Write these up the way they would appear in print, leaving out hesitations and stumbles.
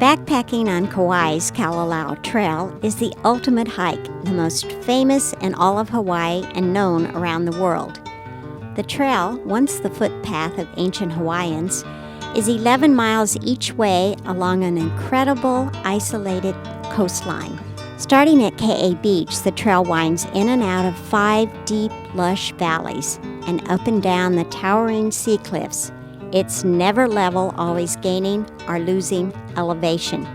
Backpacking on Kauai's Kalalau Trail is the ultimate hike, the most famous in all of Hawaii and known around the world. The trail, once the footpath of ancient Hawaiians, is 11 miles each way along an incredible isolated coastline. Starting at Kauai Beach, the trail winds in and out of 5 deep, lush valleys and up and down the towering sea cliffs. It's never level, always gaining or losing elevation.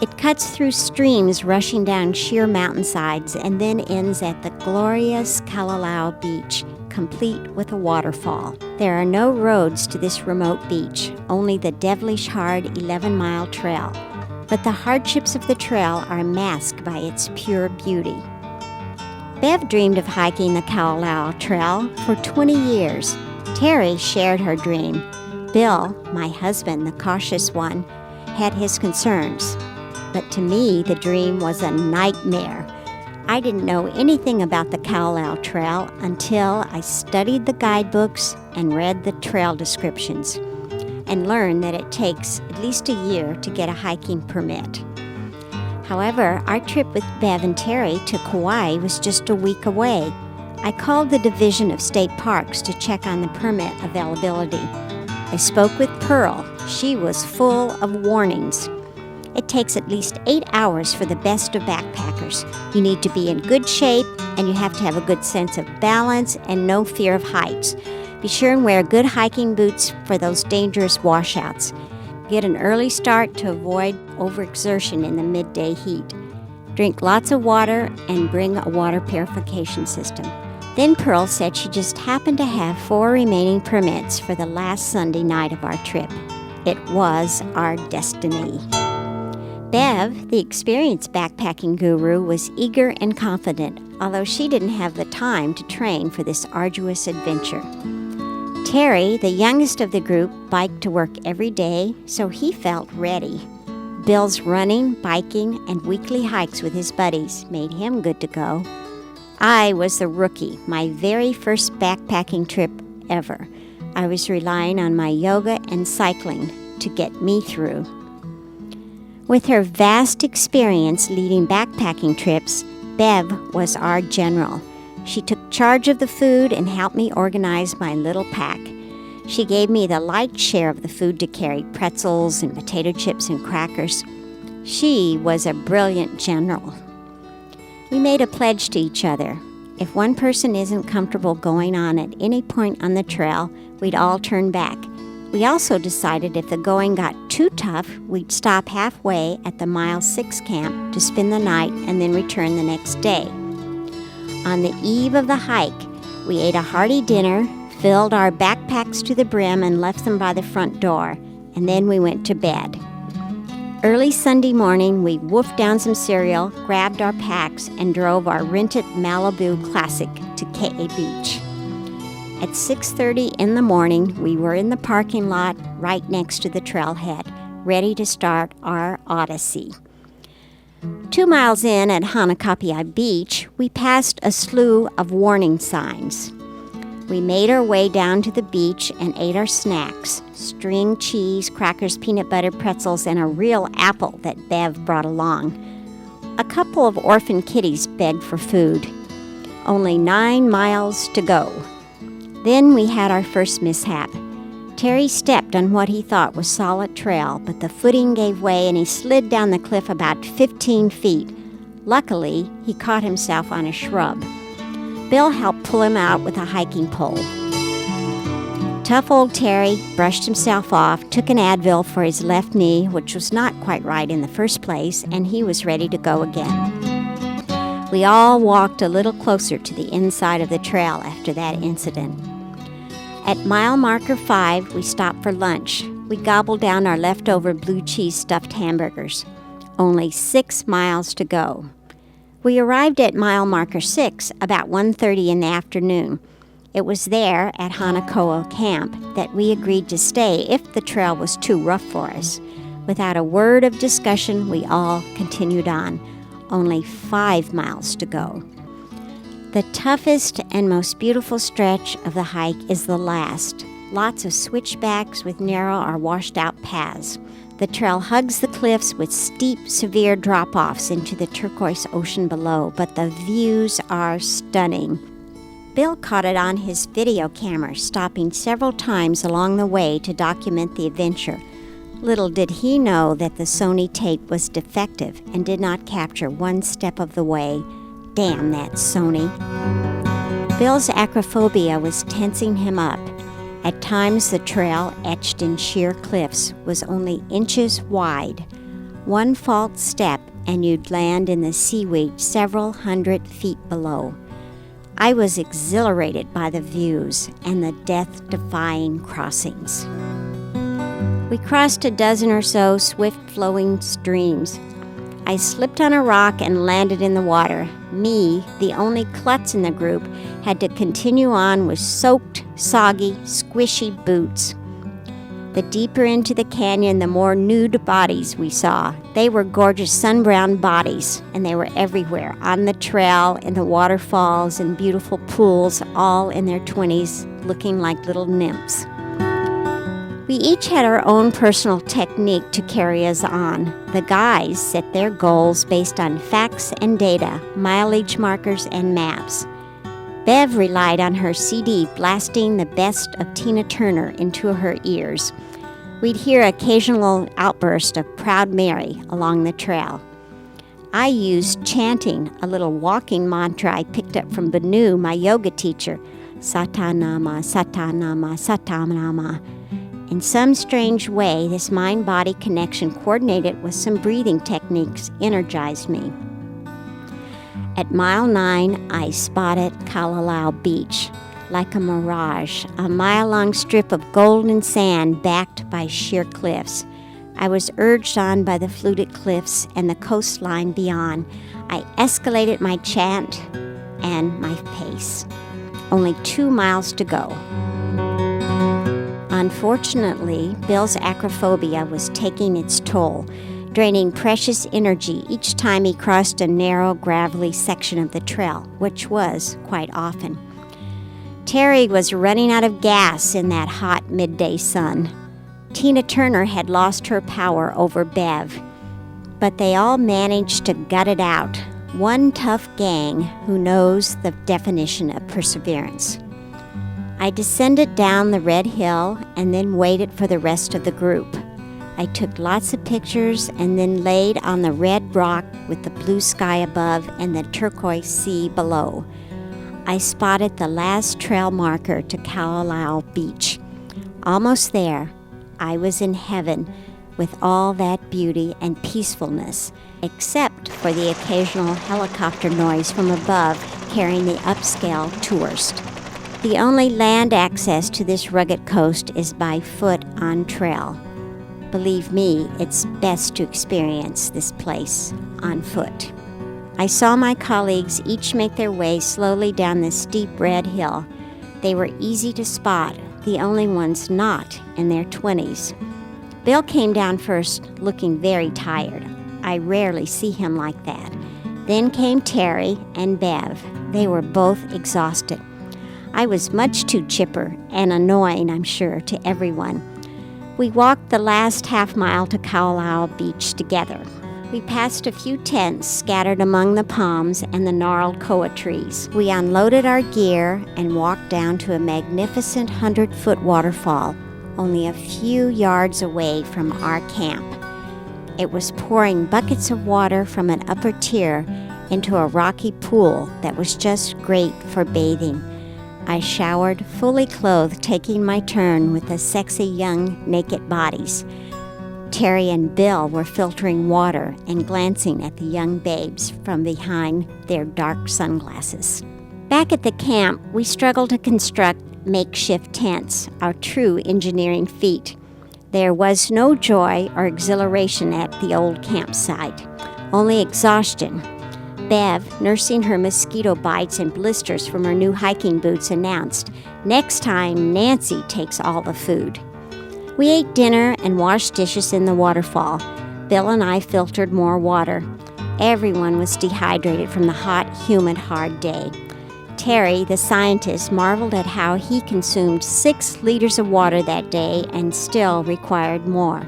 It cuts through streams rushing down sheer mountainsides and then ends at the glorious Kalalau Beach, complete with a waterfall. There are no roads to this remote beach, only the devilish hard 11-mile trail. But the hardships of the trail are masked by its pure beauty. Bev dreamed of hiking the Kalalau Trail for 20 years. Terry shared her dream. Bill, my husband, the cautious one, had his concerns. But to me, the dream was a nightmare. I didn't know anything about the Kalalau Trail until I studied the guidebooks and read the trail descriptions and learned that it takes at least a year to get a hiking permit. However, our trip with Bev and Terry to Kauai was just a week away. I called the Division of State Parks to check on the permit availability. I spoke with Pearl. She was full of warnings. It takes at least 8 hours for the best of backpackers. You need to be in good shape, and you have to have a good sense of balance and no fear of heights. Be sure and wear good hiking boots for those dangerous washouts. Get an early start to avoid overexertion in the midday heat. Drink lots of water and bring a water purification system. Then Pearl said she just happened to have 4 remaining permits for the last Sunday night of our trip. It was our destiny. Bev, the experienced backpacking guru, was eager and confident, although she didn't have the time to train for this arduous adventure. Terry, the youngest of the group, biked to work every day, so he felt ready. Bill's running, biking, and weekly hikes with his buddies made him good to go. I was the rookie, my very first backpacking trip ever. I was relying on my yoga and cycling to get me through. With her vast experience leading backpacking trips, Bev was our general. She took charge of the food and helped me organize my little pack. She gave me the light share of the food to carry pretzels and potato chips and crackers. She was a brilliant general. We made a pledge to each other. If one person isn't comfortable going on at any point on the trail, we'd all turn back. We also decided if the going got too tough, we'd stop halfway at the mile 6 camp to spend the night and then return the next day. On the eve of the hike, we ate a hearty dinner, filled our backpacks to the brim and left them by the front door, and then we went to bed. Early Sunday morning, we wolfed down some cereal, grabbed our packs, and drove our rented Malibu Classic to Kauai Beach. At 6:30 in the morning, we were in the parking lot right next to the trailhead, ready to start our odyssey. 2 miles in at Hanakapiai Beach, we passed a slew of warning signs. We made our way down to the beach and ate our snacks, string cheese, crackers, peanut butter, pretzels, and a real apple that Bev brought along. A couple of orphan kitties begged for food. Only 9 miles to go. Then we had our first mishap. Terry stepped on what he thought was solid trail, but the footing gave way and he slid down the cliff about 15 feet. Luckily, he caught himself on a shrub. Bill helped pull him out with a hiking pole. Tough old Terry brushed himself off, took an Advil for his left knee, which was not quite right in the first place, and he was ready to go again. We all walked a little closer to the inside of the trail after that incident. At mile marker 5, we stopped for lunch. We gobbled down our leftover blue cheese stuffed hamburgers. Only 6 miles to go. We arrived at mile marker 6 about 1:30 in the afternoon. It was there at Hanakoa Camp that we agreed to stay if the trail was too rough for us. Without a word of discussion, we all continued on. Only 5 miles to go. The toughest and most beautiful stretch of the hike is the last. Lots of switchbacks with narrow or washed out paths. The trail hugs the cliffs with steep, severe drop-offs into the turquoise ocean below, but the views are stunning. Bill caught it on his video camera, stopping several times along the way to document the adventure. Little did he know that the Sony tape was defective and did not capture one step of the way. Damn that Sony. Bill's acrophobia was tensing him up. At times, the trail, etched in sheer cliffs, was only inches wide. One false step and you'd land in the seaweed several hundred feet below. I was exhilarated by the views and the death-defying crossings. We crossed a dozen or so swift-flowing streams. I slipped on a rock and landed in the water. Me, the only klutz in the group, had to continue on with soaked, soggy, squishy boots. The deeper into the canyon, the more nude bodies we saw. They were gorgeous sun-browned bodies, and they were everywhere, on the trail, in the waterfalls, and beautiful pools, all in their 20s, looking like little nymphs. We each had our own personal technique to carry us on. The guys set their goals based on facts and data, mileage markers, and maps. Bev relied on her CD blasting the best of Tina Turner into her ears. We'd hear occasional outbursts of Proud Mary along the trail. I used chanting, a little walking mantra I picked up from Banu, my yoga teacher. Satanama, Satanama, Satanama. In some strange way, this mind-body connection coordinated with some breathing techniques energized me. At mile 9, I spotted Kalalau Beach. Like a mirage, a mile-long strip of golden sand backed by sheer cliffs. I was urged on by the fluted cliffs and the coastline beyond. I escalated my chant and my pace. Only 2 miles to go. Unfortunately, Bill's acrophobia was taking its toll, draining precious energy each time he crossed a narrow, gravelly section of the trail, which was quite often. Terry was running out of gas in that hot midday sun. Tina Turner had lost her power over Bev, but they all managed to gut it out. One tough gang who knows the definition of perseverance. I descended down the red hill and then waited for the rest of the group. I took lots of pictures and then laid on the red rock with the blue sky above and the turquoise sea below. I spotted the last trail marker to Kalalau Beach. Almost there, I was in heaven with all that beauty and peacefulness, except for the occasional helicopter noise from above carrying the upscale tourist. The only land access to this rugged coast is by foot on trail. Believe me, it's best to experience this place on foot. I saw my colleagues each make their way slowly down the steep red hill. They were easy to spot, the only ones not in their 20s. Bill came down first, looking very tired. I rarely see him like that. Then came Terry and Bev. They were both exhausted. I was much too chipper and annoying, I'm sure, to everyone. We walked the last half mile to Kalalau Beach together. We passed a few tents scattered among the palms and the gnarled koa trees. We unloaded our gear and walked down to a magnificent 100-foot waterfall, only a few yards away from our camp. It was pouring buckets of water from an upper tier into a rocky pool that was just great for bathing. I showered, fully clothed, taking my turn with the sexy young naked bodies. Terry and Bill were filtering water and glancing at the young babes from behind their dark sunglasses. Back at the camp, we struggled to construct makeshift tents, our true engineering feat. There was no joy or exhilaration at the old campsite, only exhaustion. Bev, nursing her mosquito bites and blisters from her new hiking boots, announced, "Next time, Nancy takes all the food." We ate dinner and washed dishes in the waterfall. Bill and I filtered more water. Everyone was dehydrated from the hot, humid, hard day. Terry, the scientist, marveled at how he consumed 6 liters of water that day and still required more.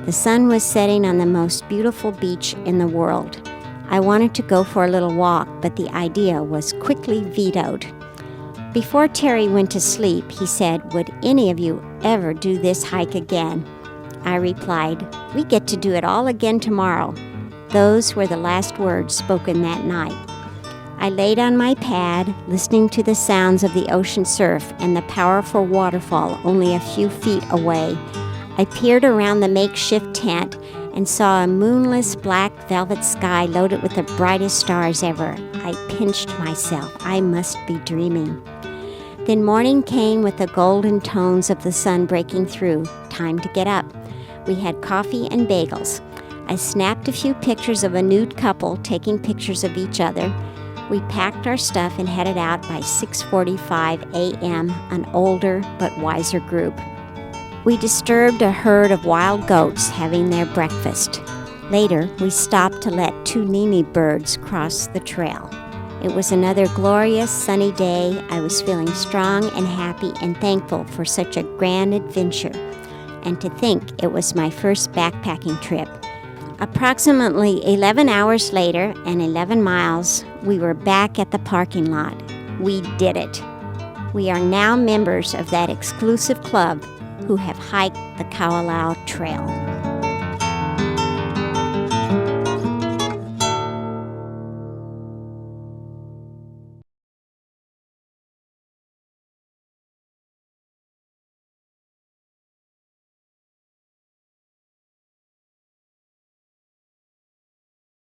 The sun was setting on the most beautiful beach in the world. I wanted to go for a little walk, but the idea was quickly vetoed. Before Terry went to sleep, he said, "Would any of you ever do this hike again?" I replied, "We get to do it all again tomorrow." Those were the last words spoken that night. I laid on my pad, listening to the sounds of the ocean surf and the powerful waterfall only a few feet away. I peered around the makeshift tent and saw a moonless black velvet sky loaded with the brightest stars ever. I pinched myself. I must be dreaming. Then morning came with the golden tones of the sun breaking through. Time to get up. We had coffee and bagels. I snapped a few pictures of a nude couple taking pictures of each other. We packed our stuff and headed out by 6:45 a.m., an older but wiser group. We disturbed a herd of wild goats having their breakfast. Later, we stopped to let 2 Nini birds cross the trail. It was another glorious sunny day. I was feeling strong and happy and thankful for such a grand adventure. And to think it was my first backpacking trip. Approximately 11 hours later and 11 miles, we were back at the parking lot. We did it. We are now members of that exclusive club who have hiked the Kalalau Trail.